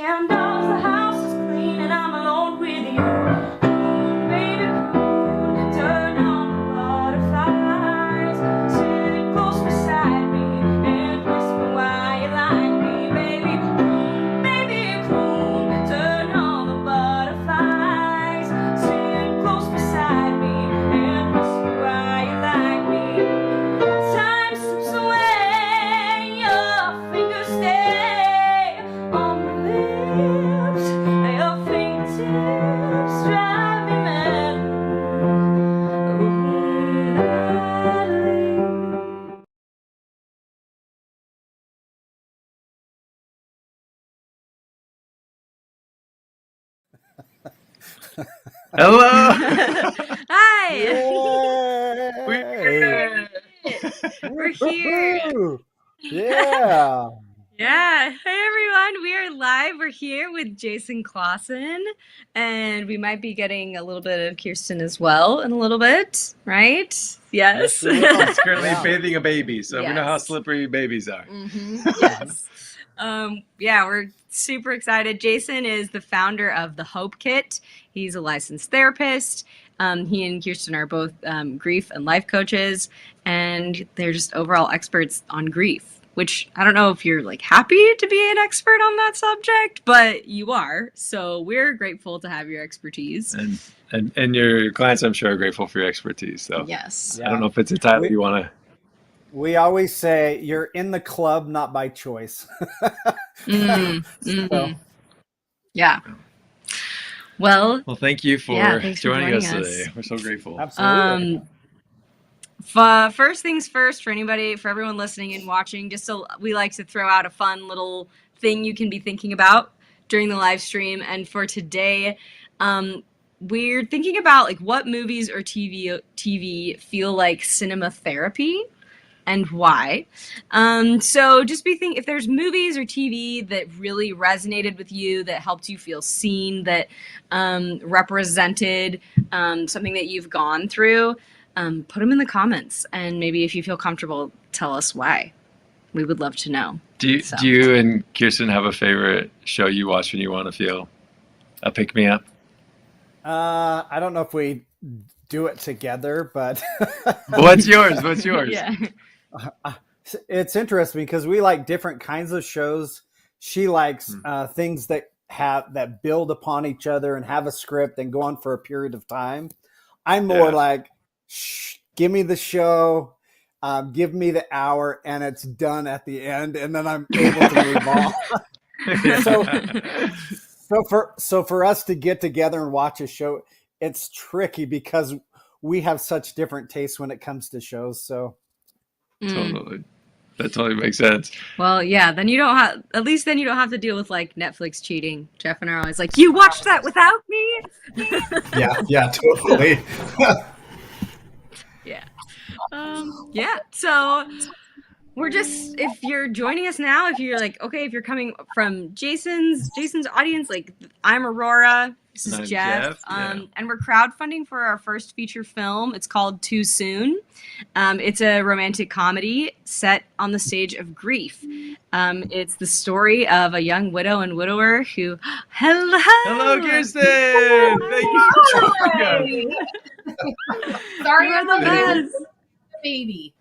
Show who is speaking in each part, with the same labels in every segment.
Speaker 1: candles, the house is clean, and I'm alone with you. Baby, turn on the butterflies, sit close beside me and whisper why you like me. Baby, turn on the butterflies, sit close beside me and whisper why you like me. Time slips away, your fingers stay on my lips, your fingertips drive me mad.
Speaker 2: Hello.
Speaker 3: Hi.
Speaker 2: We're
Speaker 3: We're here.
Speaker 4: Woo-hoo! Yeah.
Speaker 3: Yeah. Hey everyone. We are live. We're here with Jason Clawson, and we might be getting a little bit of Kirsten as well in a little bit, right? Yes.
Speaker 4: Yes, we will.
Speaker 2: She's currently
Speaker 4: Yeah.
Speaker 2: bathing a baby, so we know how
Speaker 3: Yes.
Speaker 2: slippery babies are.
Speaker 3: Yes. Yeah, we're super excited. Jason is the founder of the Hope Kit. He's a licensed therapist. He and Kirsten are both grief and life coaches, and they're just overall experts on grief, which I don't know if you're like happy to be an expert on that subject, but you are. So we're grateful to have your expertise.
Speaker 2: And your clients, I'm sure, are grateful for your expertise. So
Speaker 3: Yes.
Speaker 2: I don't know if it's a title you want to.
Speaker 4: We always say you're in the club, not by choice. So,
Speaker 3: Yeah. Well,
Speaker 2: Well, thank you for
Speaker 3: thanks for
Speaker 2: joining us
Speaker 3: joining
Speaker 2: today.
Speaker 3: us.
Speaker 2: We're so grateful.
Speaker 4: absolutely.
Speaker 3: First things first, for everyone listening and watching, just so we like to throw out a fun little thing you can be thinking about during the live stream. And for today, we're thinking about like what movies or TV feel like cinema therapy and why. So just be thinking if there's movies or TV that really resonated with you, that helped you feel seen, that represented something that you've gone through, put them in the comments. And maybe if you feel comfortable, tell us why. We would love to know.
Speaker 2: Do you and Kirsten have a favorite show you watch when you want to feel a pick-me-up?
Speaker 4: I don't know if we do it together, but
Speaker 2: What's yours? What's yours?
Speaker 3: Yeah.
Speaker 4: it's interesting because we like different kinds of shows. She likes things that build upon each other and have a script and go on for a period of time. I'm more like, give me the show, give me the hour, and it's done at the end, and then I'm able to move on. So for us to get together and watch a show, it's tricky because we have such different tastes when it comes to shows. So
Speaker 2: Totally. That totally makes sense.
Speaker 3: Well, yeah, then you don't have, at least then you don't have to deal with like Netflix cheating. Jeff and I are always like, you watched that without me?
Speaker 5: Yeah, totally.
Speaker 3: Yeah. So we're just, if you're joining us now, if you're like, okay, if you're coming from Jason's audience, like I'm Aurora, this is Jeff, and we're crowdfunding for our first feature film. It's called Too Soon. It's a romantic comedy set on the stage of grief. It's the story of a young widow and widower who,
Speaker 2: Hello, Kirsten. Thank you for joining us.
Speaker 6: Sorry,
Speaker 3: You're the best.
Speaker 6: baby.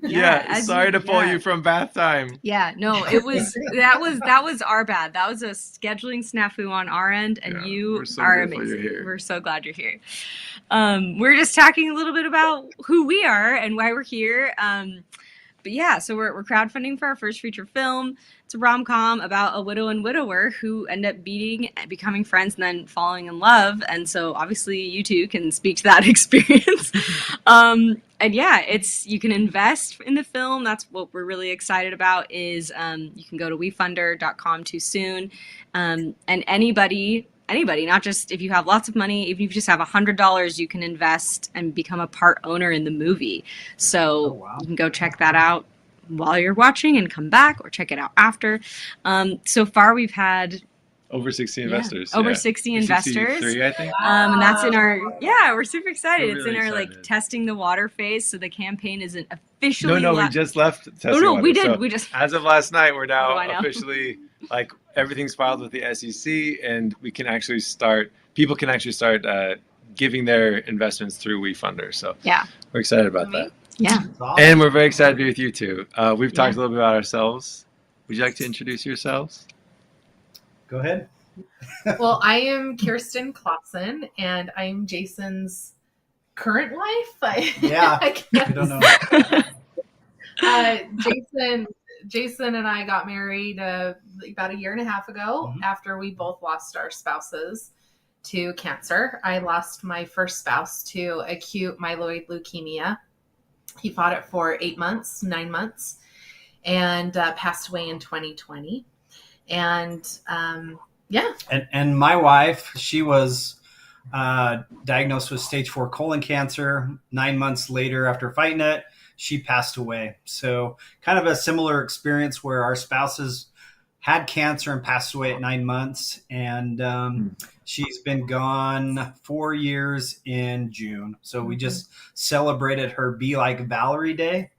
Speaker 2: Yeah, sorry to pull you from bath time.
Speaker 3: Yeah, no, it was that was our bad. That was a scheduling snafu on our end, and you are amazing. We're so glad you're here. We're just talking a little bit about who we are and why we're here. But yeah, so we're crowdfunding for our first feature film. It's a rom-com about a widow and widower who end up becoming friends and then falling in love. And so obviously you two can speak to that experience. And yeah, you can invest in the film. That's what we're really excited about is you can go to wefunder.com too soon. And anybody, not just if you have lots of money, if you just have $100, you can invest and become a part owner in the movie. So you can go check that out while you're watching and come back or check it out after. So far we've had
Speaker 2: over 60 investors.
Speaker 3: Over 60 investors.
Speaker 2: 63, I think.
Speaker 3: And that's in our, we're super excited.
Speaker 2: We're
Speaker 3: it's
Speaker 2: really
Speaker 3: in our
Speaker 2: excited.
Speaker 3: like testing the water phase. So the campaign isn't officially.
Speaker 2: No, we just left testing water.
Speaker 3: We did.
Speaker 2: So
Speaker 3: we just.
Speaker 2: as of last night, we're now officially like everything's filed with the SEC, and people can actually start giving their investments through WeFunder. So
Speaker 3: Yeah,
Speaker 2: we're excited about that.
Speaker 3: Yeah.
Speaker 5: Awesome.
Speaker 2: And we're very excited to be with you too. We've talked a
Speaker 3: Yeah.
Speaker 2: little bit about ourselves. Would you like to introduce yourselves?
Speaker 5: Go ahead.
Speaker 6: Well, I am Kirsten Clawson, and I'm Jason's current wife.
Speaker 5: Yeah,
Speaker 6: I guess.
Speaker 5: I don't know.
Speaker 6: Jason and I got married about a year and a half ago after we both lost our spouses to cancer. I lost my first spouse to acute myeloid leukemia. He fought it for 9 months, and passed away in 2020. And yeah.
Speaker 5: And my wife, she was diagnosed with stage 4 colon cancer. 9 months later, after fighting it, she passed away. So kind of a similar experience where our spouses had cancer and passed away at 9 months. And she's been gone 4 years in June. So we just celebrated her Be Like Valerie Day.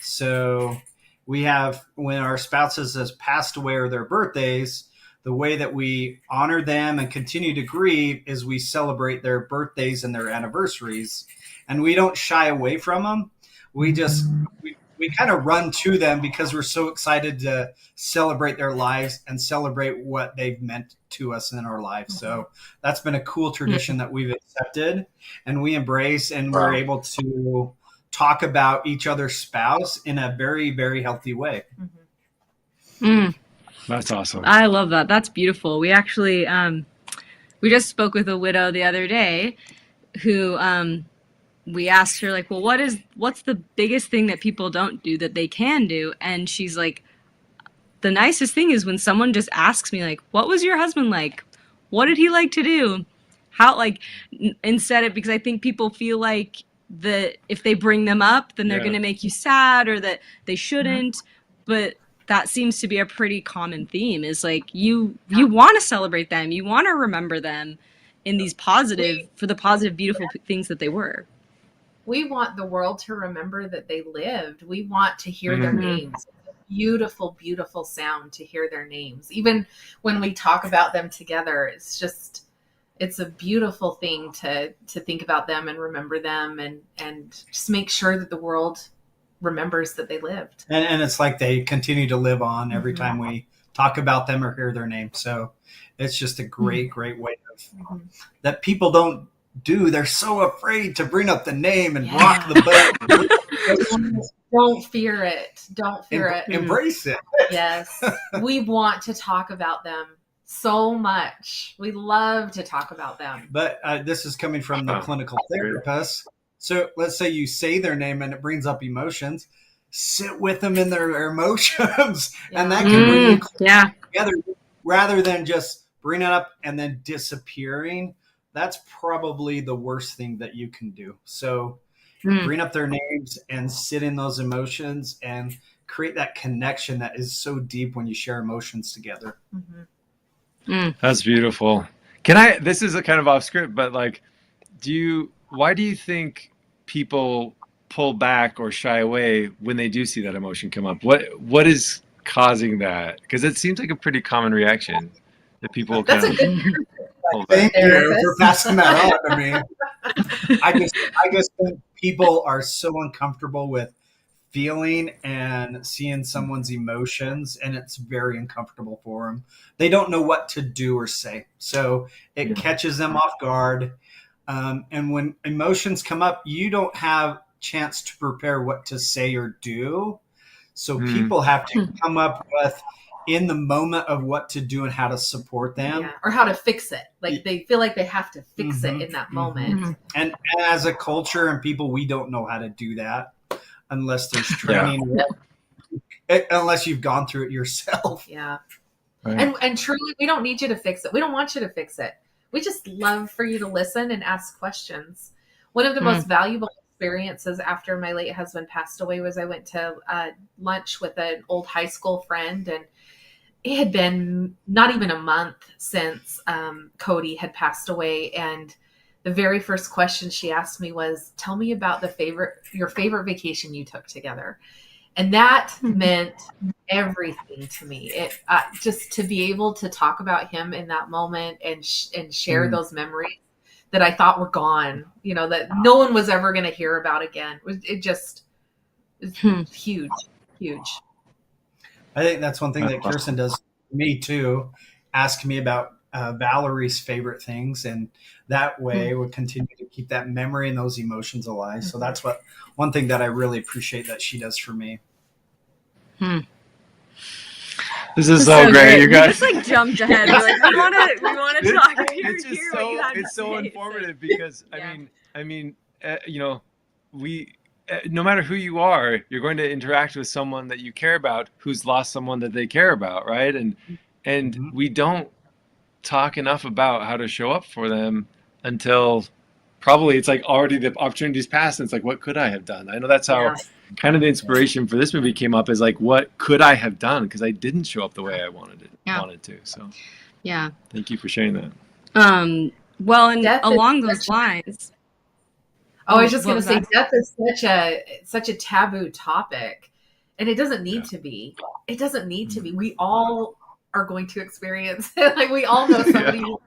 Speaker 5: So we have, when our spouses has passed away or their birthdays, the way that we honor them and continue to grieve is we celebrate their birthdays and their anniversaries, and we don't shy away from them. We just, we kind of run to them because we're so excited to celebrate their lives and celebrate what they've meant to us in our lives. So that's been a cool tradition that we've accepted and we embrace, and we're able to talk about each other's spouse in a very, very healthy way.
Speaker 2: That's awesome.
Speaker 3: I love that. That's beautiful. We actually, we just spoke with a widow the other day who we asked her, like, well, what's the biggest thing that people don't do that they can do? And she's like, the nicest thing is when someone just asks me, like, what was your husband like? What did he like to do? How, like, instead of, because I think people feel like that if they bring them up, then they're going to make you sad, or that they shouldn't. But that seems to be a pretty common theme, is like you want to celebrate them. You want to remember them in these for the positive, beautiful things that they were.
Speaker 6: We want the world to remember that they lived. We want to hear their names. Beautiful, beautiful sound to hear their names. Even when we talk about them together, it's a beautiful thing to think about them and remember them, and just make sure that the world remembers that they lived.
Speaker 5: And it's like they continue to live on every time we talk about them or hear their name. So it's just a great, great way of that people don't do. They're so afraid to bring up the name and rock the boat.
Speaker 6: Don't fear it. Don't fear it.
Speaker 5: Embrace it.
Speaker 6: Yes. We want to talk about them so much. We love to talk about them.
Speaker 5: But this is coming from the clinical therapist. So let's say you say their name and it brings up emotions. Sit with them in their emotions, and that can bring you together rather than just bring it up and then disappearing. That's probably the worst thing that you can do. So bring up their names and sit in those emotions and create that connection that is so deep when you share emotions together.
Speaker 2: That's beautiful. This is a kind of off script, but like, why do you think people pull back or shy away when they do see that emotion come up? What is causing that? Because it seems like a pretty common reaction that people kind of pull back.
Speaker 5: Thank you for passing that on to me. I just think people are so uncomfortable with feeling and seeing someone's emotions, and it's very uncomfortable for them. They don't know what to do or say. So it catches them off guard. And when emotions come up, you don't have chance to prepare what to say or do. So people have to come up with in the moment of what to do and how to support them.
Speaker 6: Or how to fix it. Like they feel like they have to fix it in that moment.
Speaker 5: And as a culture and people, we don't know how to do that unless there's training, unless you've gone through it yourself.
Speaker 6: Yeah.
Speaker 2: Right.
Speaker 6: And truly, we don't need you to fix it. We don't want you to fix it. We just love for you to listen and ask questions. One of the most valuable experiences after my late husband passed away was I went to lunch with an old high school friend, and it had been not even a month since Cody had passed away. And the very first question she asked me was, tell me about your favorite vacation you took together. And that meant everything to me. It just to be able to talk about him in that moment and share those memories that I thought were gone, that no one was ever going to hear about again. It just is huge, huge.
Speaker 5: I think that's one thing that Kirsten does for me too. Ask me about Valerie's favorite things, and that way would continue to keep that memory and those emotions alive. So that's one thing that I really appreciate that she does for me.
Speaker 2: This is so great. You guys
Speaker 3: just jumped ahead. We're we want to talk.
Speaker 2: It's so informative because I mean, we. No matter who you are, you're going to interact with someone that you care about who's lost someone that they care about, right? And we don't talk enough about how to show up for them until probably it's already the opportunity's passed, and it's what could I have done? I know that's how kind of the inspiration for this movie came up, is what could I have done, because I didn't show up the way I wanted to. So thank you for sharing that.
Speaker 3: Well, and along those lines,
Speaker 6: I was just going to say, death is such a taboo topic, and it doesn't need to be. It doesn't need to be. We all are going to experience it. We all know somebody who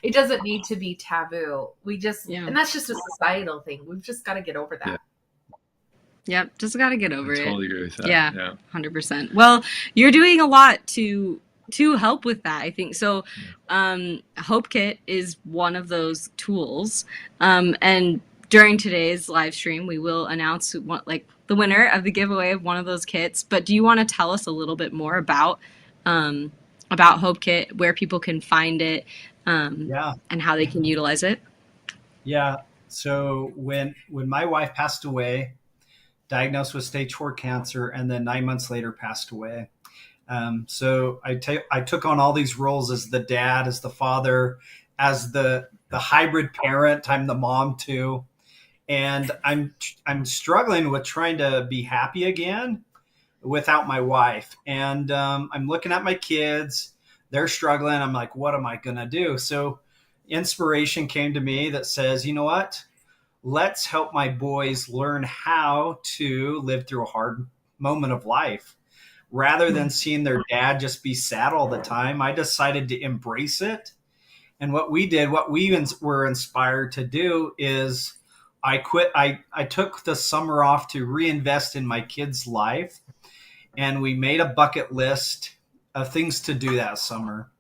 Speaker 6: it doesn't need to be taboo. We just and that's just a societal thing. We've just got to get over that.
Speaker 3: Yep, just got to get over it.
Speaker 2: I totally agree with that.
Speaker 3: Yeah, 100%. Well, you're doing a lot to help with that, I think. So Hope Kit is one of those tools. And during today's live stream, we will announce the winner of the giveaway of one of those kits. But do you want to tell us a little bit more about Hope Kit, where people can find it, and how they can utilize it?
Speaker 5: Yeah. So when my wife passed away, diagnosed with stage 4 cancer, and then 9 months later passed away. So I took on all these roles as the dad, as the father, as the hybrid parent. I'm the mom too. And I'm struggling with trying to be happy again without my wife. And I'm looking at my kids. They're struggling. I'm like, what am I going to do? So inspiration came to me that says, you know what? Let's help my boys learn how to live through a hard moment of life. Rather than seeing their dad just be sad all the time, I decided to embrace it. And what we were inspired to do is I took the summer off to reinvest in my kids' life, and we made a bucket list of things to do that summer.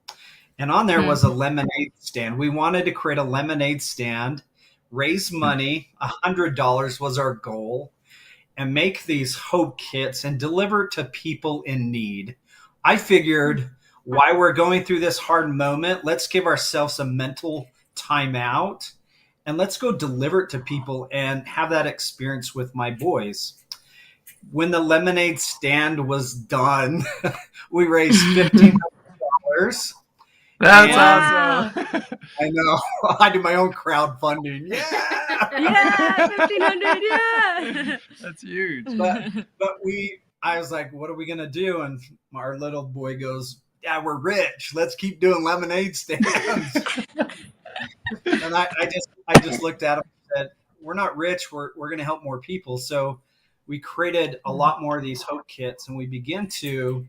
Speaker 5: And on there was a lemonade stand. We wanted to create a lemonade stand, raise money. $100 was our goal, and make these Hope Kits and deliver to people in need. I figured, while we're going through this hard moment, let's give ourselves a mental timeout and let's go deliver it to people and have that experience with my boys. When the lemonade stand was done, we raised $1,500.
Speaker 2: That's awesome.
Speaker 5: I know. I do my own crowdfunding.
Speaker 3: Yeah, 1,500. Yeah,
Speaker 2: that's huge.
Speaker 5: But I was like, what are we gonna do? And our little boy goes, "Yeah, we're rich. Let's keep doing lemonade stands." And I just looked at him and said, "We're not rich. We're gonna help more people." So we created a lot more of these Hope Kits, and we begin to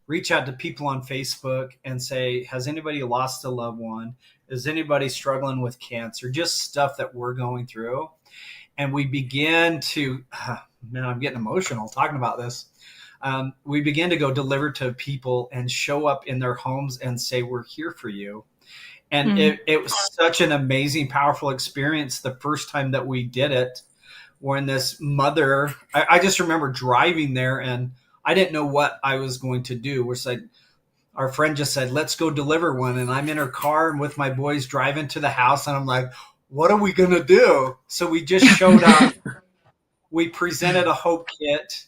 Speaker 5: reach out to people on Facebook and say, has anybody lost a loved one? Is anybody struggling with cancer? Just stuff that we're going through. And we begin to, man, I'm getting emotional talking about this. We begin to go deliver to people and show up in their homes and say, we're here for you. And it was such an amazing, powerful experience the first time that we did it, when this mother, I just remember driving there and I didn't know what I was going to do. Our friend just said, let's go deliver one. And I'm in her car and with my boys driving to the house. And I'm like, what are we going to do? So we just showed up. We presented a Hope Kit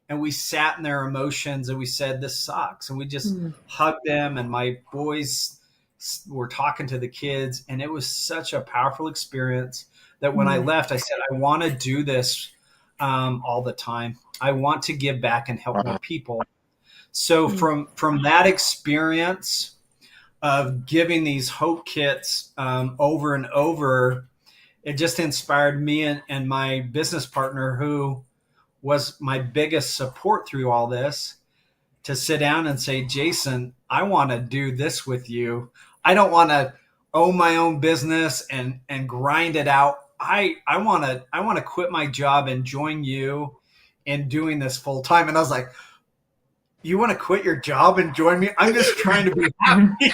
Speaker 5: and we sat in their emotions and we said, this sucks. And we just hugged them. And my boys were talking to the kids. And it was such a powerful experience that when I left, I said, I want to do this all the time. I want to give back and help more people. So from that experience of giving these Hope Kits over and over, it just inspired me and my business partner, who was my biggest support through all this, to sit down and say, Jason, I want to do this with you. I don't want to own my own business and grind it out. I want to quit my job and join you in doing this full time. And I was like, you want to quit your job and join me? I'm just trying to be happy.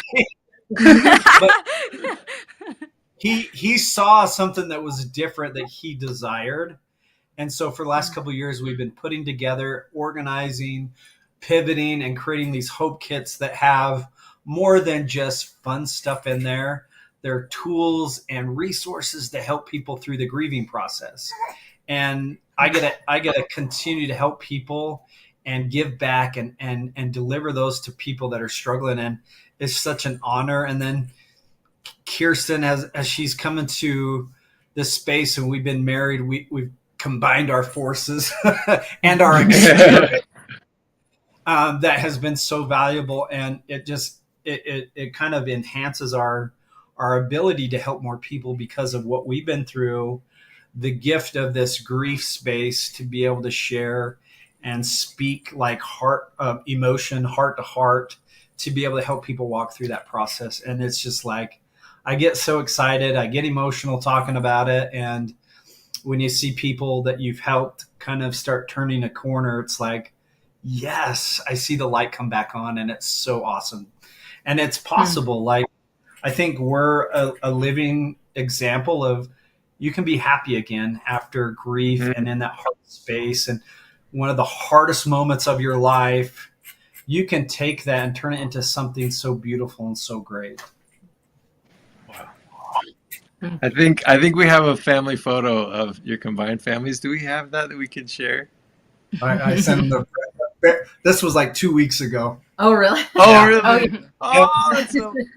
Speaker 5: But he saw something that was different that he desired. And so for the last couple of years, we've been putting together, organizing, pivoting, and creating these hope kits that have more than just fun stuff in there. They're tools and resources to help people through the grieving process. And I get to continue to help people and give back and deliver those to people that are struggling. And it's such an honor. And then Kirsten, as she's come into this space and we've been married, we've combined our forces and our experience. That has been so valuable, and it kind of enhances our ability to help more people because of what we've been through, the gift of this grief space to be able to share and speak like emotion, heart to heart, to be able to help people walk through that process. And it's just like, I get so excited. I get emotional talking about it. And when you see people that you've helped kind of start turning a corner, it's like, yes, I see the light come back on, and it's so awesome. And it's possible. Like, I think we're a living example of you can be happy again after grief and in that hard space. And one of the hardest moments of your life, you can take that and turn it into something so beautiful and so great.
Speaker 2: Wow. I think we have a family photo of your combined families. Do we have that we can share?
Speaker 5: I sent them this was like 2 weeks ago.
Speaker 6: Oh, really?
Speaker 2: Oh,
Speaker 5: Yeah.
Speaker 2: really?
Speaker 6: Oh, yeah.
Speaker 2: Oh, that's so great.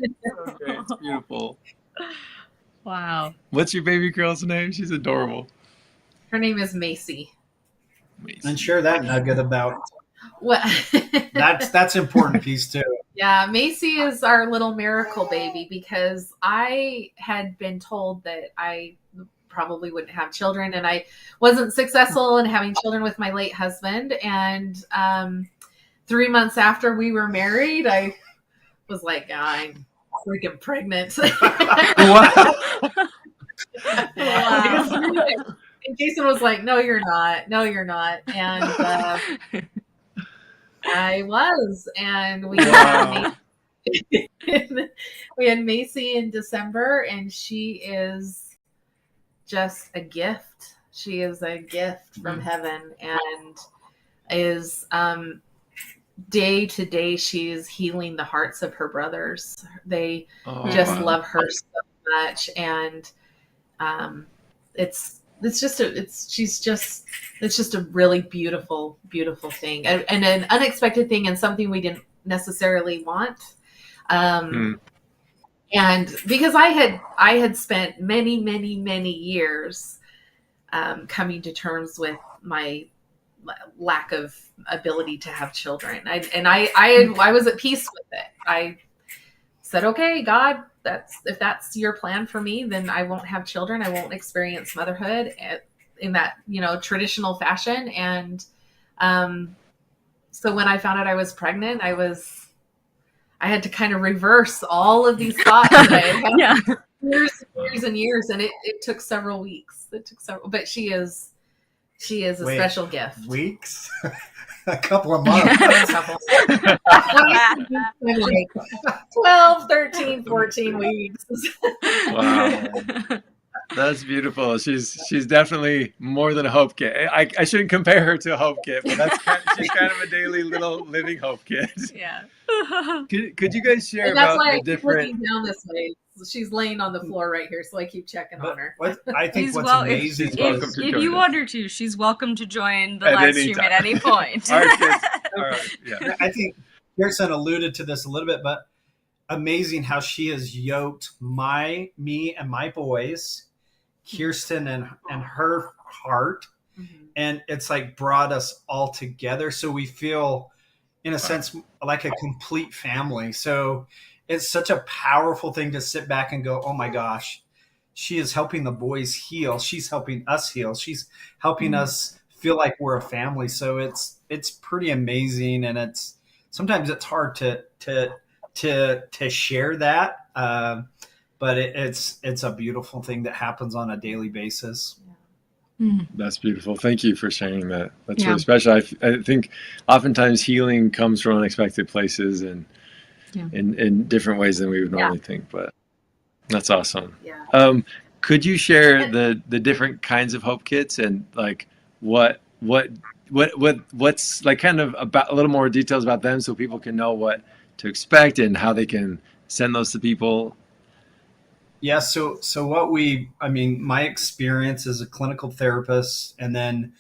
Speaker 2: It's beautiful.
Speaker 3: Wow.
Speaker 2: What's your baby girl's name? She's adorable.
Speaker 6: Her name is Macy.
Speaker 5: And share that nugget about
Speaker 6: What?
Speaker 5: that's important piece too.
Speaker 6: Yeah, Macy is our little miracle baby because I had been told that I probably wouldn't have children, and I wasn't successful in having children with my late husband. And 3 months after we were married, I was like, I'm freaking pregnant.
Speaker 2: Wow.
Speaker 6: And Jason was like, no, you're not. No, you're not. And I was. And we had Macy in December, and she is just a gift. She is a gift from heaven, and is day to day she's healing the hearts of her brothers. They just love her so much, and it's just a really beautiful thing, and an unexpected thing, and something we didn't necessarily want. And because I had spent many years coming to terms with my lack of ability to have children. I was at peace with it. I said, okay, God, if that's your plan for me, then I won't have children. I won't experience motherhood in that, traditional fashion. And so when I found out I was pregnant, I had to kind of reverse all of these thoughts that I had had years and years. And it took several weeks. But she is a special gift.
Speaker 5: Weeks? A couple of months.
Speaker 6: 12, 13, 14 weeks.
Speaker 2: Wow. That's beautiful. She's definitely more than a hope kit. I shouldn't compare her to a hope kit, but she's kind of a daily little living hope kit.
Speaker 3: Yeah.
Speaker 2: Could you guys share
Speaker 6: And that's
Speaker 2: about
Speaker 6: why
Speaker 2: the
Speaker 6: I keep
Speaker 2: different?
Speaker 6: looking down this way. She's laying on the floor right here, so I keep checking on her.
Speaker 5: I think
Speaker 3: She's
Speaker 5: what's
Speaker 3: if,
Speaker 5: amazing.
Speaker 3: if you want her to, she's welcome to join the
Speaker 2: At
Speaker 3: live
Speaker 2: any
Speaker 3: stream
Speaker 2: time.
Speaker 3: at any point.
Speaker 2: Our kids, all right, yeah.
Speaker 5: I think Kirsten alluded to this a little bit, but amazing how she has yoked me and my boys, Kirsten and her heart, and it's like brought us all together. So we feel, in a sense, like a complete family. So it's such a powerful thing to sit back and go, oh my gosh, she is helping the boys heal. She's helping us heal. She's helping us feel like we're a family. So it's pretty amazing, and sometimes it's hard to share that. But it's a beautiful thing that happens on a daily basis.
Speaker 2: That's beautiful. Thank you for sharing that. That's really special. I think oftentimes healing comes from unexpected places and in different ways than we would normally think. But that's awesome.
Speaker 6: Yeah.
Speaker 2: Could you share the different kinds of hope kits and like what's like kind of about a little more details about them so people can know what to expect and how they can send those to people?
Speaker 5: Yeah. So my experience as a clinical therapist and then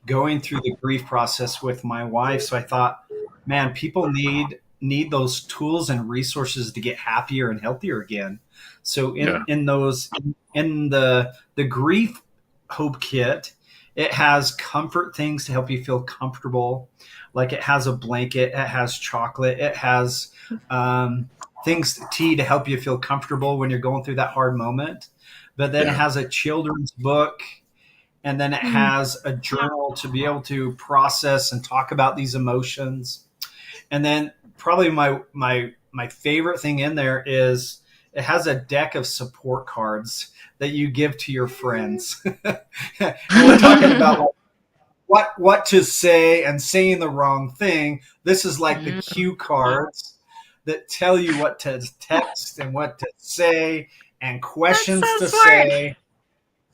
Speaker 5: going through the grief process with my wife. So I thought, man, people need those tools and resources to get happier and healthier again. So in the grief hope kit, it has comfort things to help you feel comfortable. Like it has a blanket, it has chocolate, it has tea to help you feel comfortable when you're going through that hard moment. But then it has a children's book, and then it has a journal to be able to process and talk about these emotions. And then probably my favorite thing in there is it has a deck of support cards that you give to your friends. And we're talking about like what to say and saying the wrong thing. This is like the cue cards that tell you what to text and what to say and questions to say.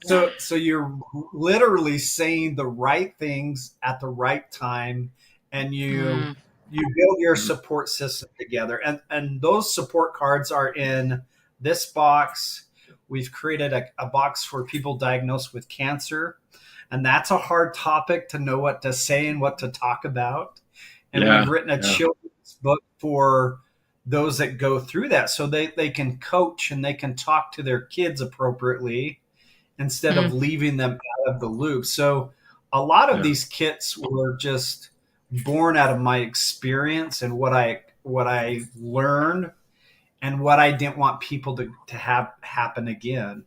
Speaker 5: So you're literally saying the right things at the right time, and you build your support system together. And those support cards are in this box. We've created a box for people diagnosed with cancer, and that's a hard topic to know what to say and what to talk about. And we've written a children's book for those that go through that, so they can coach and they can talk to their kids appropriately instead of leaving them out of the loop. So a lot of these kits were just born out of my experience and what I learned and what I didn't want people to have happen again.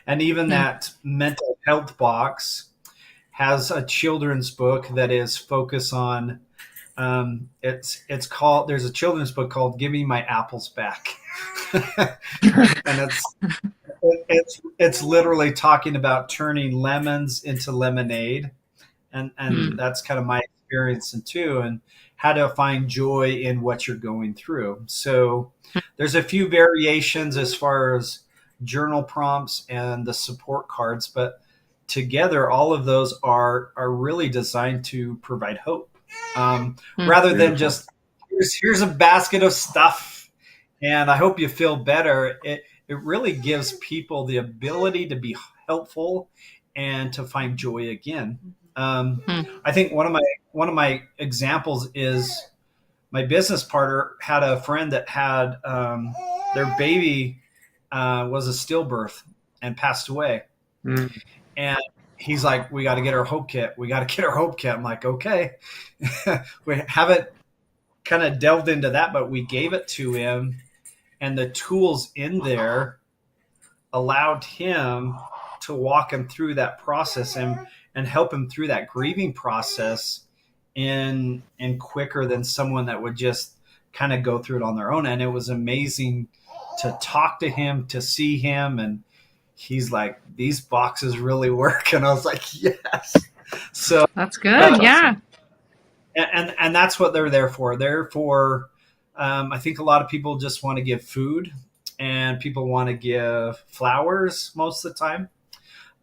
Speaker 5: And even that mental health box has a children's book that is focused on it's called, there's a children's book called Give Me My Apples Back. And it's literally talking about turning lemons into lemonade. And that's kind of my experience too, and how to find joy in what you're going through. So there's a few variations as far as journal prompts and the support cards, but together all of those are really designed to provide hope. Rather than just here's a basket of stuff and I hope you feel better. It really gives people the ability to be helpful and to find joy again. I think one of my examples is my business partner had a friend that had their baby was a stillbirth and passed away. And he's like, we got to get our hope kit. I'm like, okay. We haven't kind of delved into that, but we gave it to him, and the tools in there allowed him to walk him through that process and help him through that grieving process in quicker than someone that would just kind of go through it on their own. And it was amazing to talk to him, to see him, and he's like, these boxes really work. And I was like, yes. So
Speaker 3: that's good. Yeah.
Speaker 5: Awesome. And that's what they're there for. They're for, I think a lot of people just want to give food, and people want to give flowers most of the time.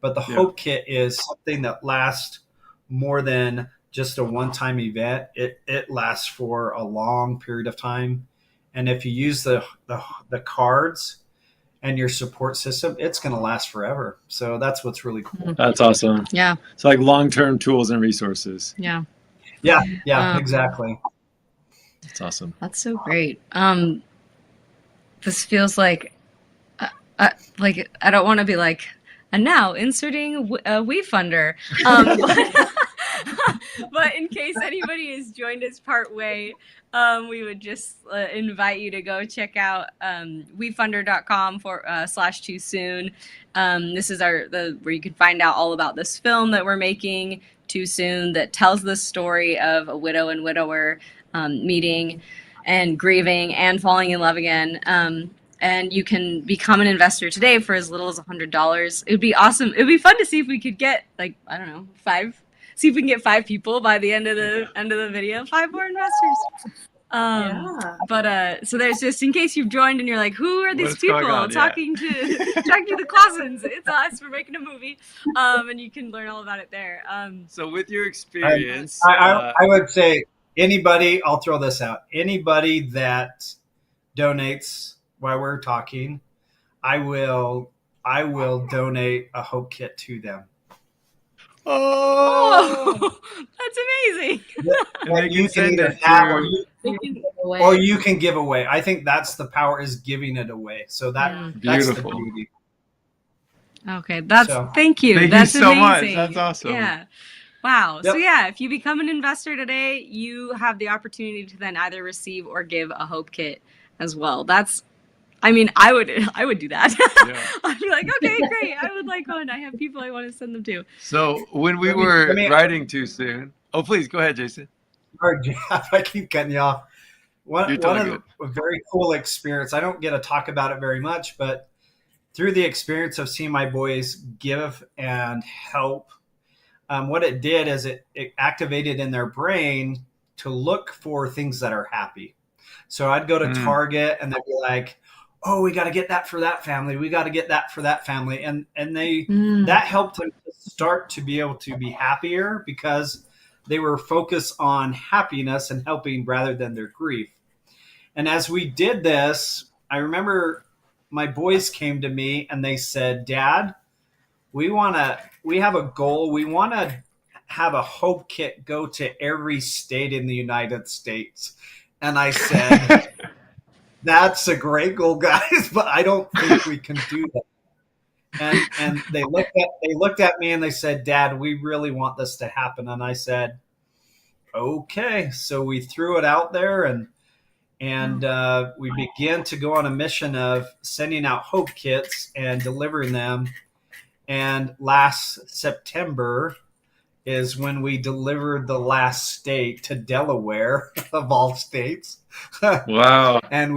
Speaker 5: But the Hope Kit is something that lasts more than just a one-time event. It lasts for a long period of time. And if you use the cards and your support system, it's going to last forever. So that's what's really cool.
Speaker 2: That's awesome.
Speaker 3: Yeah.
Speaker 2: It's like long-term tools and resources.
Speaker 3: Yeah.
Speaker 5: Yeah, exactly.
Speaker 2: That's awesome.
Speaker 3: That's so great. This feels like I don't want to be like, and now inserting a WeFunder. But in case anybody has joined us part way, we would just invite you to go check out WeFunder.com /too soon. This is where you can find out all about this film that we're making, Too Soon that tells the story of a widow and widower meeting and grieving and falling in love again. And you can become an investor today for as little as $100. It would be awesome. It would be fun to see if we could get, like, I don't know, see if we can get 5 people by the end of the video. 5 more investors. But so there's, just in case you've joined and you're like, who are these people talking to the Clawsons? It's us. We're making a movie, and you can learn all about it there.
Speaker 2: So with your experience,
Speaker 5: I would say anybody. I'll throw this out. Anybody that donates while we're talking, I will donate a hope kit to them.
Speaker 3: Oh, that's amazing.
Speaker 2: And you can send it
Speaker 5: or you can give away. I think that's the power, is giving it away. So that's the beauty.
Speaker 3: Okay, thank you. That's
Speaker 2: you so
Speaker 3: amazing.
Speaker 2: much. That's awesome.
Speaker 3: Yeah. Wow.
Speaker 5: Yep.
Speaker 3: So yeah, if you become an investor today, you have the opportunity to then either receive or give a hope kit as well. I mean, I would do that. Yeah. I'd be like, okay, great. I would like one. I have people I want to send them to.
Speaker 2: So when we were writing Too Soon, oh, please go ahead, Jason.
Speaker 5: Or Jeff, I keep cutting you off. One of the very cool experience. I don't get to talk about it very much, but through the experience of seeing my boys give and help, what it did is it activated in their brain to look for things that are happy. So I'd go to Target and they'd be like, oh, we got to get that for that family. We got to get that for that family. And that helped them to start to be able to be happier because they were focused on happiness and helping rather than their grief. And as we did this, I remember my boys came to me and they said, Dad, we have a goal. We want to have a hope kit go to every state in the United States. And I said, that's a great goal, guys, but I don't think we can do that. And they looked at me and they said, Dad, we really want this to happen. And I said, okay. So we threw it out there and we began to go on a mission of sending out hope kits and delivering them. And last September is when we delivered the last state to Delaware, of all states.
Speaker 2: Wow.
Speaker 5: And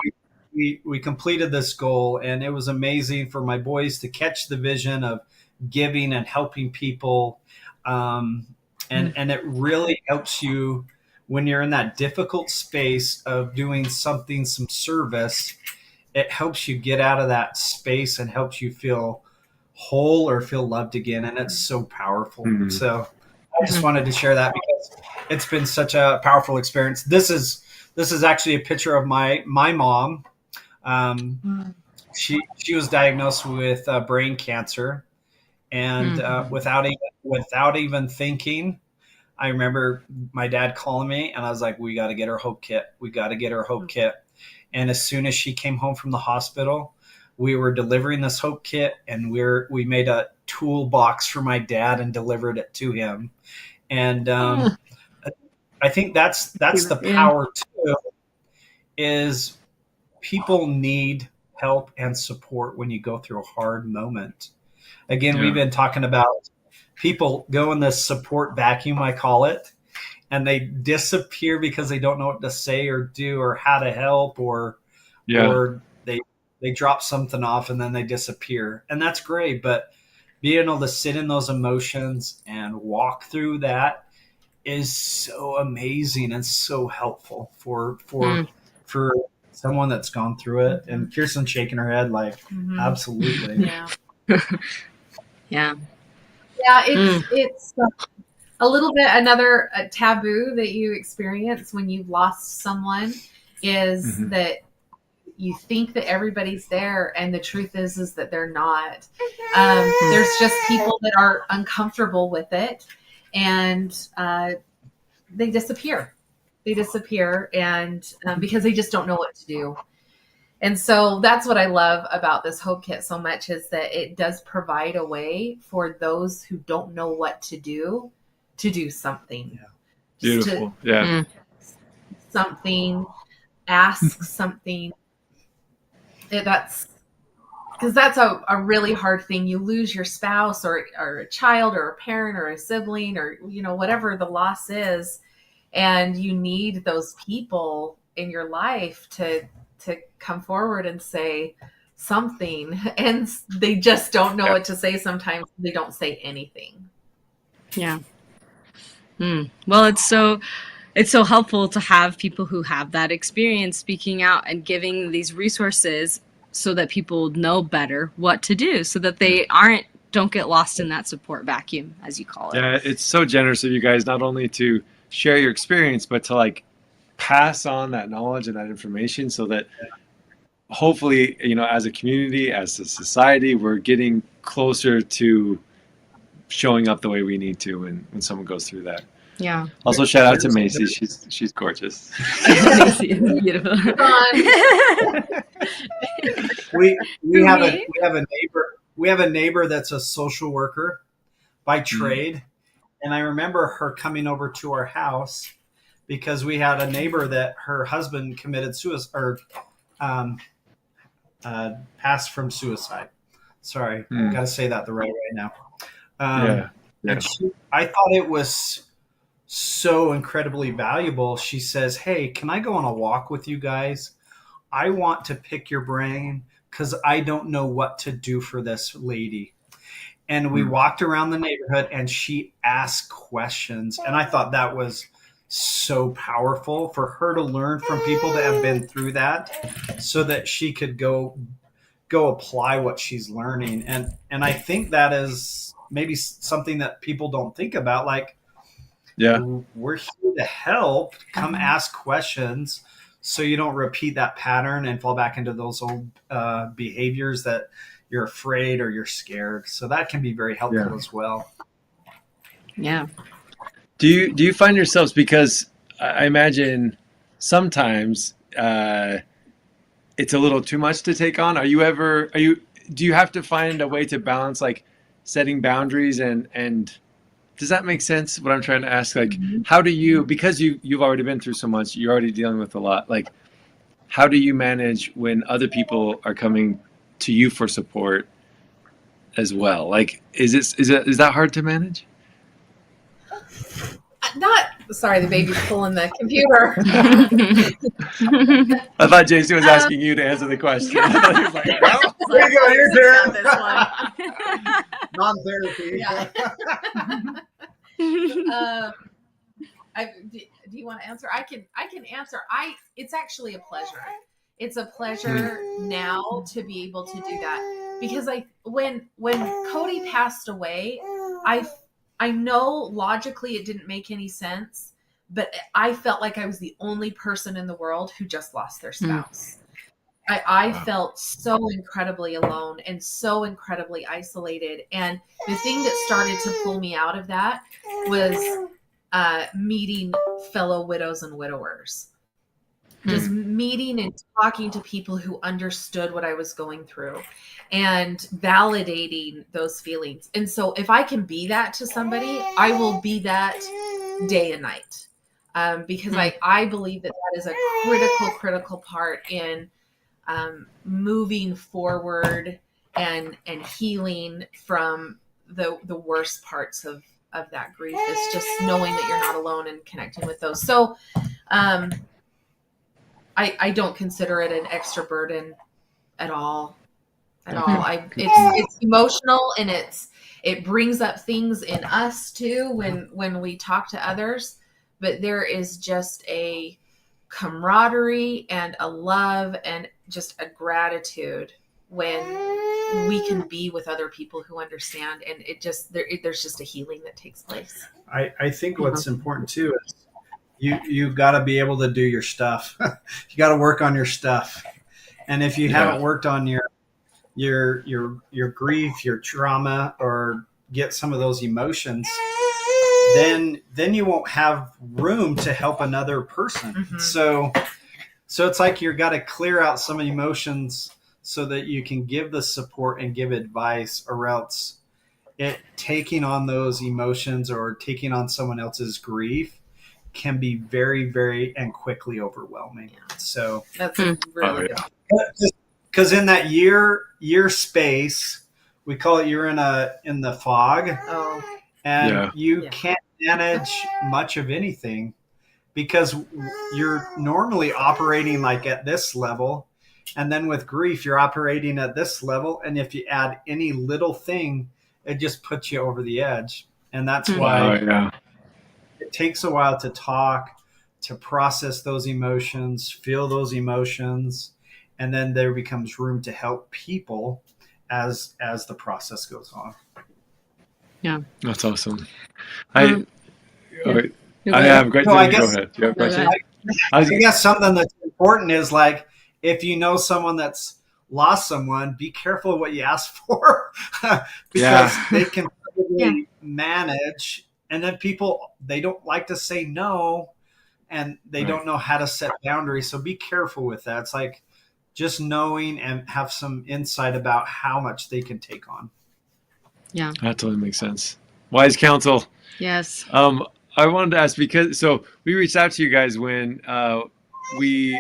Speaker 5: we completed this goal, and it was amazing for my boys to catch the vision of giving and helping people. And it really helps you when you're in that difficult space of doing some service. It helps you get out of that space and helps you feel whole or feel loved again. And it's so powerful. Mm-hmm. So I just wanted to share that because it's been such a powerful experience. This is actually a picture of my mom. She was diagnosed with brain cancer, and without even thinking, I remember my dad calling me, and I was like, "We got to get her hope kit. We got to get her hope kit." And as soon as she came home from the hospital, we were delivering this hope kit, and we made a toolbox for my dad and delivered it to him. And I think that's the power too, is people need help and support when you go through a hard moment. Again, we've been talking about people go in this support vacuum, I call it, and they disappear because they don't know what to say or do or how to help, or they drop something off and then they disappear. And that's great, but being able to sit in those emotions and walk through that is so amazing and so helpful for someone that's gone through it. And Kirsten's shaking her head like, absolutely.
Speaker 3: Yeah.
Speaker 6: It's a little bit another taboo that you experience when you've lost someone is that you think that everybody's there, and the truth is that they're not. There's just people that are uncomfortable with it, and they disappear. And because they just don't know what to do. And so that's what I love about this Hope Kit so much, is that it does provide a way for those who don't know what to do something.
Speaker 2: Yeah. Beautiful.
Speaker 6: Something, ask something. because that's a really hard thing. You lose your spouse or a child or a parent or a sibling or, whatever the loss is. And you need those people in your life to come forward and say something. And they just don't know what to say sometimes. They don't say anything.
Speaker 3: Yeah. Well, it's so helpful to have people who have that experience speaking out and giving these resources so that people know better what to do, so that they don't get lost in that support vacuum, as you call it.
Speaker 2: Yeah, it's so generous of you guys not only to share your experience, but to like pass on that knowledge and that information so that hopefully, as a community, as a society, we're getting closer to showing up the way we need to when someone goes through that.
Speaker 3: Yeah.
Speaker 2: Also, shout out to Macy. She's gorgeous.
Speaker 3: Macy is beautiful.
Speaker 5: we have a neighbor. We have a neighbor that's a social worker by trade, and I remember her coming over to our house because we had a neighbor that her husband committed suicide or passed from suicide. Sorry, I've got to say that the right way now. And I thought it was so incredibly valuable. She says, "Hey, can I go on a walk with you guys? I want to pick your brain because I don't know what to do for this lady." And we walked around the neighborhood and she asked questions. And I thought that was so powerful for her to learn from people that have been through that so that she could go apply what she's learning. And I think that is maybe something that people don't think about. Like, we're here to help. Come ask questions so you don't repeat that pattern and fall back into those old behaviors that you're afraid or you're scared. So that can be very helpful as well.
Speaker 3: Yeah.
Speaker 2: Do you find yourselves, because I imagine sometimes it's a little too much to take on. Do you have to find a way to balance like setting boundaries and does that make sense? What I'm trying to ask, like, how do you, because you've already been through so much, you're already dealing with a lot. Like, how do you manage when other people are coming to you for support as well? Like, is that hard to manage?
Speaker 6: Sorry, the baby's pulling the computer.
Speaker 2: I thought Jason was asking you to answer the question. I thought he was like, well,
Speaker 5: there you go. Here's non-therapy.
Speaker 6: Do you want to answer? I can answer. It's actually a pleasure. It's a pleasure now to be able to do that because when Cody passed away, I know logically it didn't make any sense, but I felt like I was the only person in the world who just lost their spouse. I felt so incredibly alone and so incredibly isolated. And the thing that started to pull me out of that was meeting fellow widows and widowers. Just meeting and talking to people who understood what I was going through and validating those feelings. And so if I can be that to somebody, I will be that day and night. Because I believe that is a critical part in moving forward and healing from the worst parts of that grief is just knowing that you're not alone and connecting with those. So I don't consider it an extra burden at all. It's emotional and it brings up things in us too when we talk to others, but there is just a camaraderie and a love and just a gratitude when we can be with other people who understand, and there's just a healing that takes place.
Speaker 5: I think what's important too is you've got to be able to do your stuff. You got to work on your stuff, and if you haven't worked on your grief, your trauma, or get some of those emotions, then you won't have room to help another person. So it's like you've got to clear out some emotions so that you can give the support and give advice, or else taking on those emotions or taking on someone else's grief can be very, very and quickly overwhelming. So
Speaker 6: that's really good.
Speaker 5: because in that year space, we call it you're in the fog, and you can't manage much of anything because you're normally operating like at this level, and then with grief you're operating at this level, and if you add any little thing, it just puts you over the edge. And that's why it takes a while to talk, to process those emotions, feel those emotions, and then there becomes room to help people as the process goes on.
Speaker 3: Yeah,
Speaker 2: that's awesome.
Speaker 5: I
Speaker 2: have great.
Speaker 5: So I
Speaker 2: go
Speaker 5: guess,
Speaker 2: ahead. Do you have a question?
Speaker 5: I guess something that's important is like if you know someone that's lost someone, be careful what you ask for because they can probably manage, and then people, they don't like to say no, and they don't know how to set boundaries. So be careful with that. It's like just knowing and have some insight about how much they can take on.
Speaker 3: Yeah,
Speaker 2: that totally makes sense. Wise counsel.
Speaker 3: Yes.
Speaker 2: I wanted to ask because we reached out to you guys when we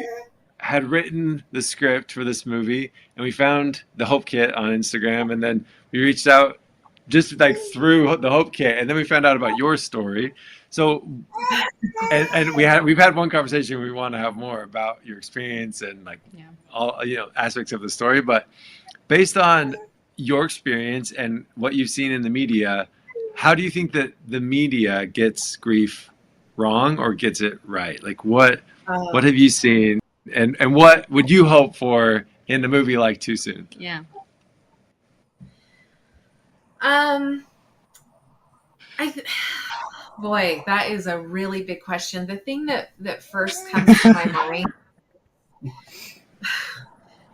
Speaker 2: had written the script for this movie, and we found the Hope Kit on Instagram, and then we reached out just like through the Hope Kit, and then we found out about your story. So, and we've had one conversation. We want to have more about your experience and like all aspects of the story. But based on your experience and what you've seen in the media, how do you think that the media gets grief wrong or gets it right? Like what have you seen, and what would you hope for in a movie like Too Soon?
Speaker 3: Yeah.
Speaker 6: Boy, that is a really big question. The thing that first comes to my mind,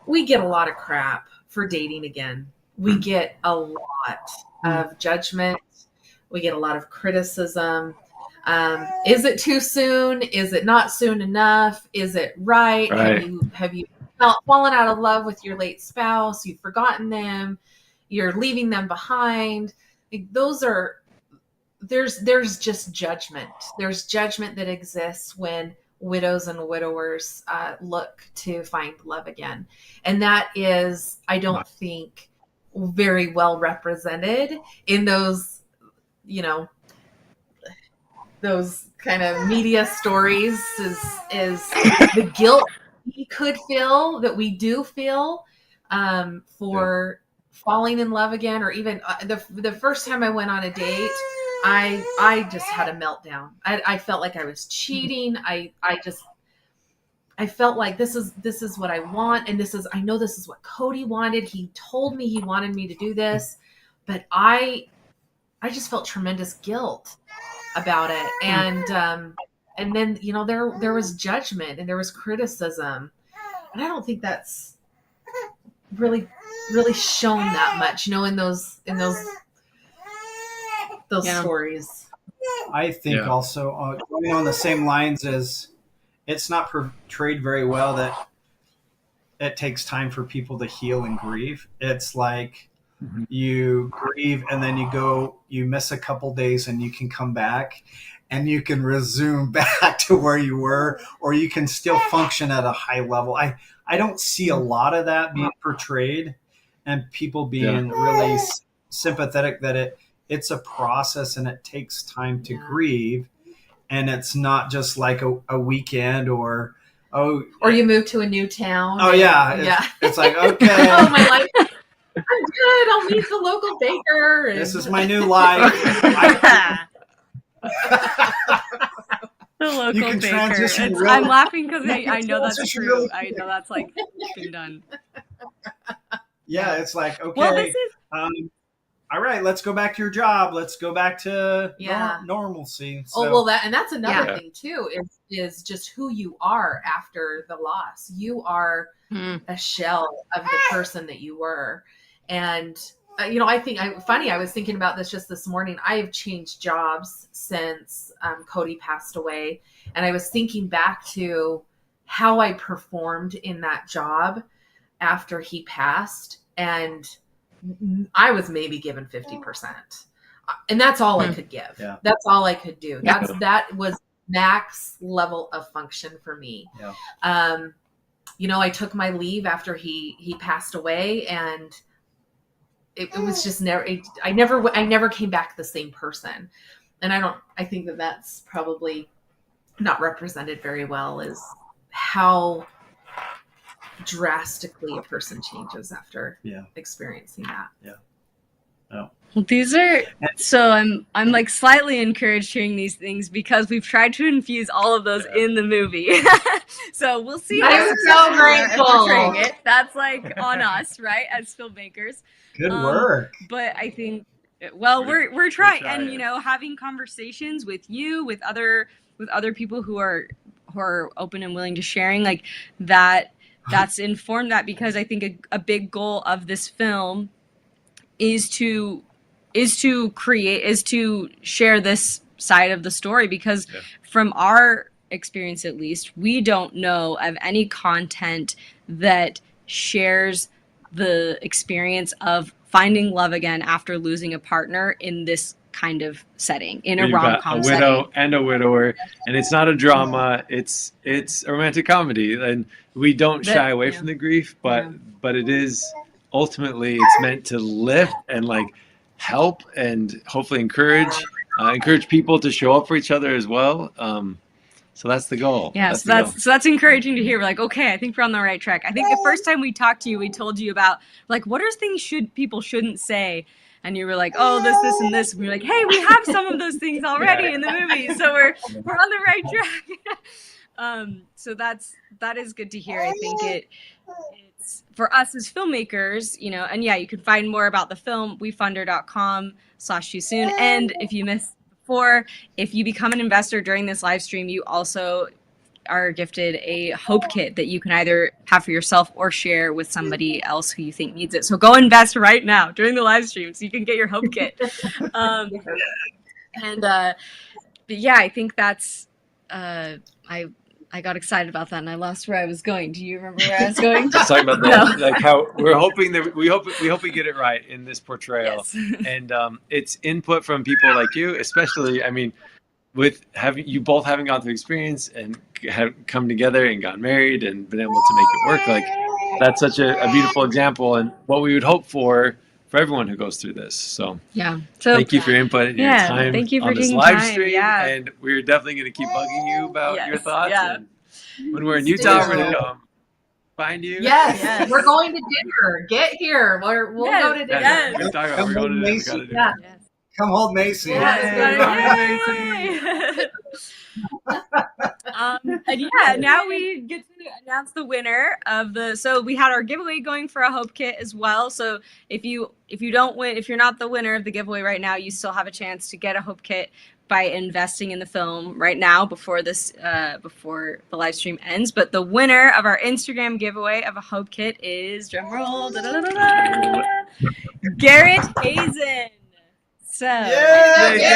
Speaker 6: we get a lot of crap for dating again. We get a lot of judgment. We get a lot of criticism. Is it too soon? Is it not soon enough? Is it right? Have you fallen out of love with your late spouse? You've forgotten them. You're leaving them behind. There's just judgment. There's judgment that exists when widows and widowers look to find love again. And that is, I don't think, very well represented in those, those kind of media stories is the guilt we could feel, that we do feel for falling in love again. Or even the first time I went on a date, I just had a meltdown. I felt like I was cheating. I felt like this is what I want, and I know this is what Cody wanted. He told me he wanted me to do this, but I just felt tremendous guilt about it. And then there was judgment and there was criticism, and I don't think that's really shown that much, in those stories.
Speaker 5: I think also going on the same lines as it's not portrayed very well that it takes time for people to heal and grieve. It's like you grieve and then you miss a couple days and you can come back and you can resume back to where you were, or you can still function at a high level. I don't see a lot of that being portrayed and people being really sympathetic that it's a process and it takes time to grieve. And it's not just like a weekend or
Speaker 6: you move to a new town.
Speaker 5: Oh, It's like, okay.
Speaker 6: Oh, my life. I'm good. I'll meet the local baker.
Speaker 5: This is my new life.
Speaker 3: The local baker. I'm laughing because I know that's true. I know that's like been done.
Speaker 5: Yeah, it's like, okay.
Speaker 3: Well, this is...
Speaker 5: all right, let's go back to your job. Let's go back to normalcy. So,
Speaker 6: that's another thing too, is just who you are after the loss. You are a shell of the person that you were. And, I think I was thinking about this just this morning. I have changed jobs since Cody passed away. And I was thinking back to how I performed in that job after he passed. And I was maybe given 50%, and that's all I could give. Yeah. That's all I could do. That was max level of function for me. Yeah. you know, I took my leave after he passed away, and it was just I never came back the same person. And I think that that's probably not represented very well, is how drastically a person changes after experiencing that.
Speaker 5: Oh.
Speaker 3: Well, these are so I'm like slightly encouraged hearing these things because we've tried to infuse all of those in the movie. So we'll see how
Speaker 6: so grateful
Speaker 3: portraying it. That's like on us, right, as filmmakers.
Speaker 5: Good work.
Speaker 3: But I think, well, we're trying, and you know, having conversations with you, with other people who are open and willing to sharing, like that's informed that, because I think a big goal of this film is to share this side of the story, because from our experience, at least, we don't know of any content that shares the experience of finding love again after losing a partner in this kind of setting, in a rom-com setting.
Speaker 2: A widow and a widower, and it's not a drama, it's a romantic comedy, and we don't shy away from the grief, but it is ultimately, it's meant to lift and like help and hopefully encourage people to show up for each other as well. So that's the goal.
Speaker 3: Yeah, so that's encouraging to hear. We're like, okay, I think we're on the right track. I think the first time we talked to you, we told you about like, what are things people shouldn't say, and you were like, oh, this and this. And we were like, hey, we have some of those things already in the movie, so we're on the right track. So that is good to hear. I think it's for us as filmmakers, you know, and you can find more about the film, wefunder.com/too-soon. And if you missed before, if you become an investor during this live stream, you also are gifted a Hope Kit that you can either have for yourself or share with somebody else who you think needs it. So go invest right now during the live stream so you can get your Hope Kit. But I think that's I got excited about that and I lost where I was going. Do you remember where I was going?
Speaker 2: Just talking about that, like how we're hoping that we hope we get it right in this portrayal, and it's input from people like you, especially. I mean, with having gone through experience and have come together and got married and been able to make it work, like that's such a beautiful example and what we would hope for everyone who goes through this. So thank you for your input and your time.
Speaker 3: Thank you for
Speaker 2: on this
Speaker 3: taking
Speaker 2: live
Speaker 3: time.
Speaker 2: stream, and we're definitely going to keep bugging you about your thoughts. And when we're in Utah, we're going to come find you.
Speaker 6: Yes, we're going to dinner. Get here. We'll go to dinner.
Speaker 2: We're going to Macy.
Speaker 5: Come hold Macy.
Speaker 3: And now we get to announce the winner of so we had our giveaway going for a Hope Kit as well. So if you don't win, if you're not the winner of the giveaway right now, you still have a chance to get a Hope Kit by investing in the film right now before the live stream ends. But the winner of our Instagram giveaway of a Hope Kit is, drumroll, Garrett Hazen. So Garrett,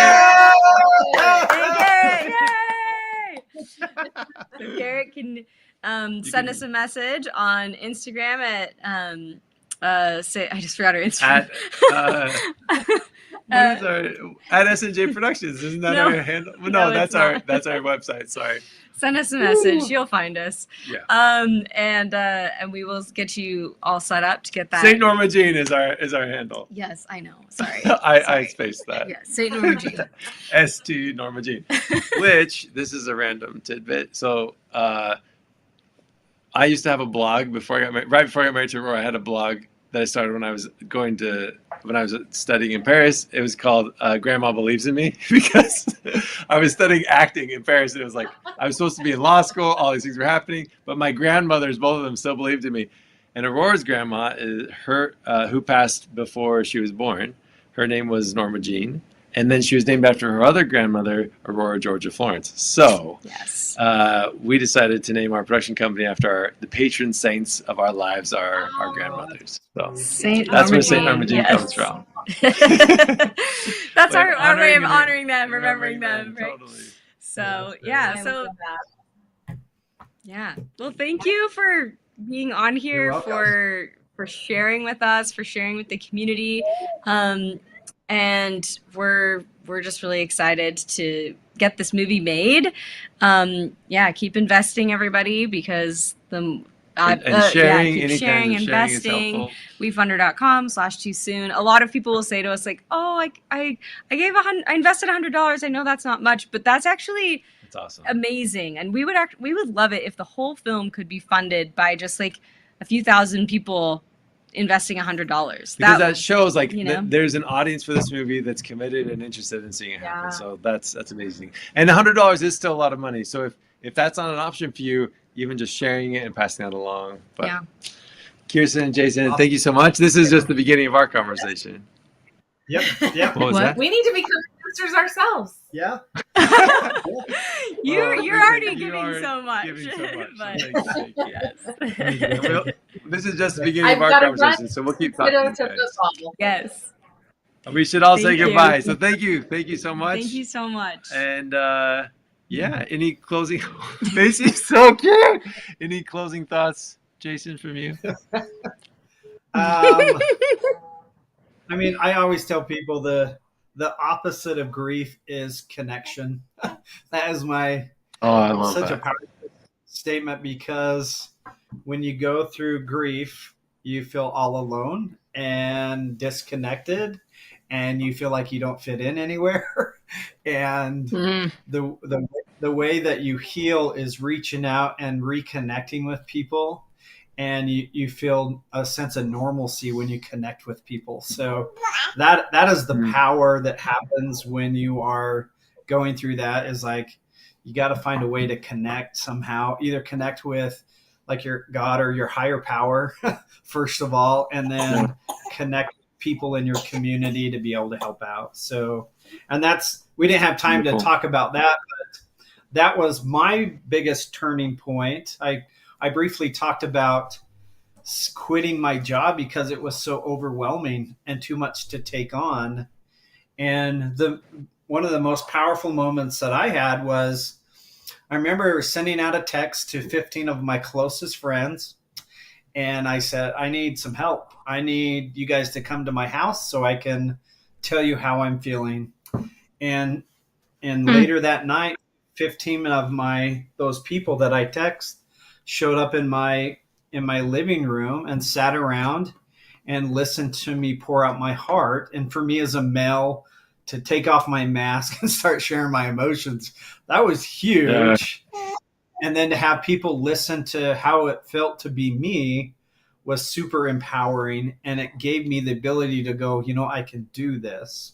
Speaker 3: so Garrett can send us a message on Instagram at I just forgot our Instagram.
Speaker 2: At S&J Productions, isn't that our handle? Well, no, that's our website. Sorry.
Speaker 3: Send us a message. You'll find us.
Speaker 2: Yeah.
Speaker 3: And we will get you all set up to get that.
Speaker 2: St. Norma Jean is our handle.
Speaker 3: Yes, I know. Sorry.
Speaker 2: I spaced that.
Speaker 3: Yeah, St. Norma Jean.
Speaker 2: St. Norma Jean. Which, this is a random tidbit. So I used to have a blog right before I got married to Aurora. I had a blog that I started when I was studying in Paris. It was called Grandma Believes in Me, because I was studying acting in Paris. And it was like, I was supposed to be in law school. All these things were happening, but my grandmothers, both of them, still believed in me. And Aurora's grandma, who passed before she was born, her name was Norma Jean. And then she was named after her other grandmother, Aurora Georgia Florence. So we decided to name our production company after the patron saints of our lives, our grandmothers. So that's where St. Norma Jean comes from.
Speaker 3: That's our way of honoring them, remembering them. Right?
Speaker 2: Totally.
Speaker 3: So well, thank you for being on here, for sharing with us, for sharing with the community. And we're just really excited to get this movie made. Keep investing, everybody, because
Speaker 2: And sharing,
Speaker 3: keep
Speaker 2: any
Speaker 3: sharing,
Speaker 2: kind of sharing is
Speaker 3: investing.
Speaker 2: helpful.
Speaker 3: WeFunder.com/too soon. A lot of people will say to us like, "Oh, I invested $100. I know that's not much, but that's actually
Speaker 2: awesome,
Speaker 3: amazing." And we would love it if the whole film could be funded by just like a few thousand people investing $100.
Speaker 2: Because that shows like there's an audience for this movie that's committed and interested in seeing it happen. So that's amazing. And $100 is still a lot of money. So if that's not an option for you, even just sharing it and passing that along. But Kirsten and Jason, thank you so much. This is just the beginning of our conversation.
Speaker 5: Yep.
Speaker 2: What was that?
Speaker 6: We need to become investors ourselves.
Speaker 5: Yeah.
Speaker 3: You're already giving so much. But,
Speaker 2: thank you.
Speaker 3: Yes.
Speaker 2: This is just the beginning of our conversation, so we'll keep talking.
Speaker 3: Yes.
Speaker 2: We should all say goodbye. So thank you so much.
Speaker 3: Thank you so much.
Speaker 2: And any closing? Macy's so cute. Any closing thoughts, Jason, from you?
Speaker 5: I mean, I always tell people the opposite of grief is connection. That is my such a powerful statement, because when you go through grief, you feel all alone and disconnected, and you feel like you don't fit in anywhere. And the way that you heal is reaching out and reconnecting with people. And you feel a sense of normalcy when you connect with people. So that is the power that happens when you are going through that, is like, you got to find a way to connect somehow, either connect with like your God or your higher power, first of all, and then connect people in your community to be able to help out. So, and we didn't have time to talk about that, but that was my biggest turning point. I briefly talked about quitting my job because it was so overwhelming and too much to take on. And one of the most powerful moments that I had was, I remember sending out a text to 15 of my closest friends. And I said, I need some help. I need you guys to come to my house so I can tell you how I'm feeling. And later that night, 15 of those people that I text showed up in my living room and sat around and listened to me pour out my heart. And for me as a male to take off my mask and start sharing my emotions, that was huge. And then to have people listen to how it felt to be me was super empowering. And it gave me the ability to go, I can do this.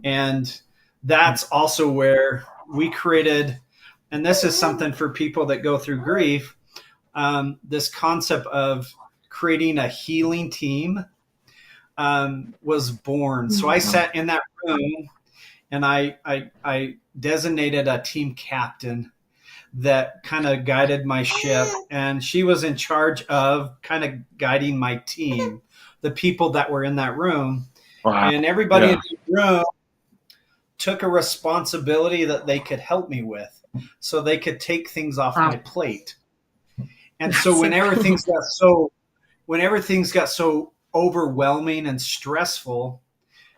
Speaker 5: And that's also where we created, and this is something for people that go through grief, this concept of creating a healing team was born. So I sat in that room and I designated a team captain that kind of guided my ship, and she was in charge of kind of guiding my team, the people that were in that room. Wow. And everybody in the room took a responsibility that they could help me with, so they could take things off my plate. And so whenever things got so overwhelming and stressful,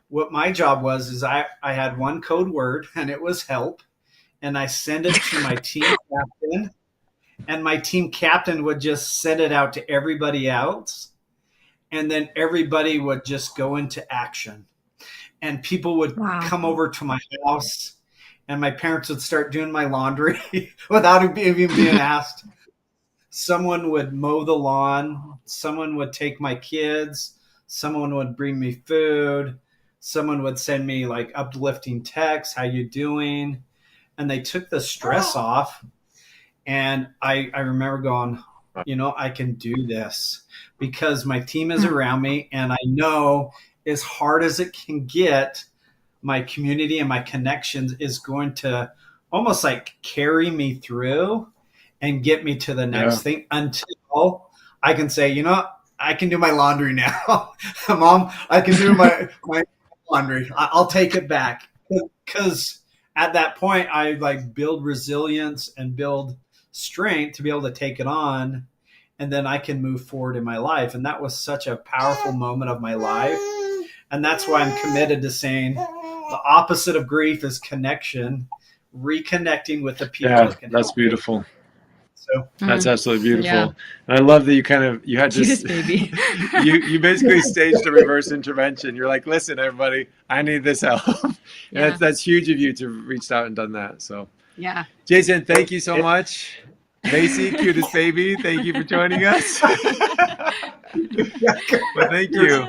Speaker 5: what my job was is I had one code word, and it was help. And I send it to my team captain, and my team captain would just send it out to everybody else. And then everybody would just go into action, and people would come over to my house, and my parents would start doing my laundry without even being asked. Someone would mow the lawn. Someone would take my kids. Someone would bring me food. Someone would send me like uplifting texts. How you doing? And they took the stress off. And I remember going, I can do this because my team is around me. And I know, as hard as it can get, my community and my connections is going to almost like carry me through and get me to the next thing, until I can say, I can do my laundry now. Mom, I can do my laundry. I'll take it back. Because at that point, I like build resilience and build strength to be able to take it on. And then I can move forward in my life. And that was such a powerful moment of my life. And that's why I'm committed to saying the opposite of grief is connection, reconnecting with the people.
Speaker 2: Yeah, that's beautiful.
Speaker 5: So
Speaker 2: That's absolutely beautiful.
Speaker 3: Yeah.
Speaker 2: And I love that you had
Speaker 3: Judas
Speaker 2: just
Speaker 3: baby.
Speaker 2: you basically staged a reverse intervention. You're like, listen, everybody, I need this help. And
Speaker 3: Yeah.
Speaker 2: that's huge of you to have reached out and done that. So
Speaker 3: Yeah.
Speaker 2: Jason, thank you so much. Macy, cutest baby, thank you for joining us. Well, thank you.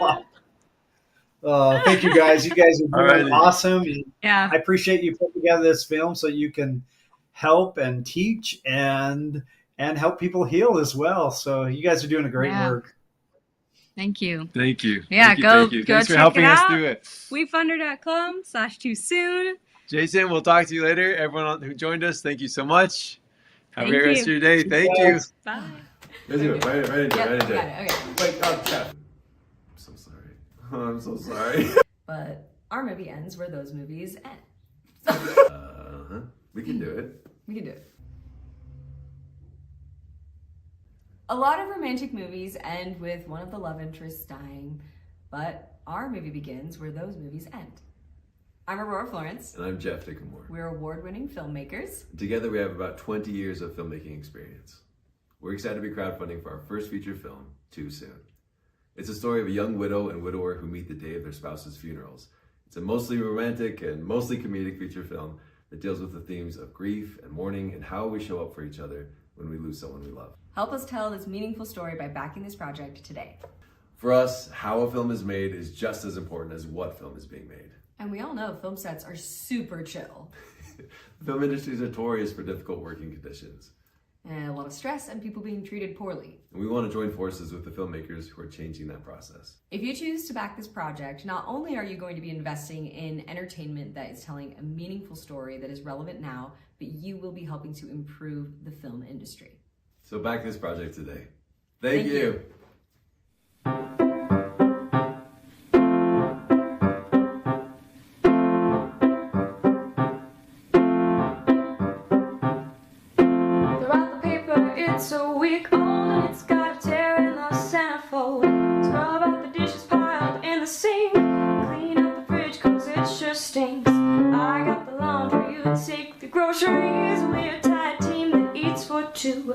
Speaker 5: Thank you guys. You guys are doing
Speaker 2: Alrighty.
Speaker 5: awesome.
Speaker 3: Yeah.
Speaker 5: I appreciate you putting together this film so you can help and teach and help people heal as well. So you guys are doing a great work.
Speaker 3: Thank you.
Speaker 2: Thank you.
Speaker 3: Yeah,
Speaker 2: Thank you,
Speaker 3: go
Speaker 2: thank you.
Speaker 3: go
Speaker 2: Thanks for
Speaker 3: check
Speaker 2: helping
Speaker 3: it
Speaker 2: us
Speaker 3: out.
Speaker 2: through it.
Speaker 3: wefunder.com/too-soon.
Speaker 2: Jason, we'll talk to you later. Everyone who joined us, thank you so much. Have a
Speaker 3: Thank
Speaker 2: great rest of
Speaker 3: you.
Speaker 2: your day. Thank you.
Speaker 3: Bye.
Speaker 7: Let's do it. Right into
Speaker 8: Yeah,
Speaker 7: it.
Speaker 8: okay.
Speaker 7: Wait, Jeff. I'm so sorry. I'm so sorry.
Speaker 8: But our movie ends where those movies end.
Speaker 7: We can do it.
Speaker 8: We can do it. A lot of romantic movies end with one of the love interests dying, but our movie begins where those movies end. I'm Aurora Florence.
Speaker 7: And I'm Jeff Dickamore.
Speaker 8: We're award-winning filmmakers.
Speaker 7: Together we have about 20 years of filmmaking experience. We're excited to be crowdfunding for our first feature film, Too Soon. It's a story of a young widow and widower who meet the day of their spouse's funerals. It's a mostly romantic and mostly comedic feature film that deals with the themes of grief and mourning and how we show up for each other when we lose someone we love.
Speaker 8: Help us tell this meaningful story by backing this project today.
Speaker 7: For us, how a film is made is just as important as what film is being made.
Speaker 8: And we all know film sets are super chill.
Speaker 7: The film industry is notorious for difficult working conditions.
Speaker 8: And a lot of stress and people being treated poorly.
Speaker 7: And we want to join forces with the filmmakers who are changing that process.
Speaker 8: If you choose to back this project, not only are you going to be investing in entertainment that is telling a meaningful story that is relevant now, but you will be helping to improve the film industry.
Speaker 7: So back this project today. Thank you.
Speaker 1: It's a week old and it's got a tear in the centerfold. Scrub out the dishes piled in the sink. Clean up the fridge cause it sure stinks. I got the laundry, you take the groceries. We're a tight team that eats for two.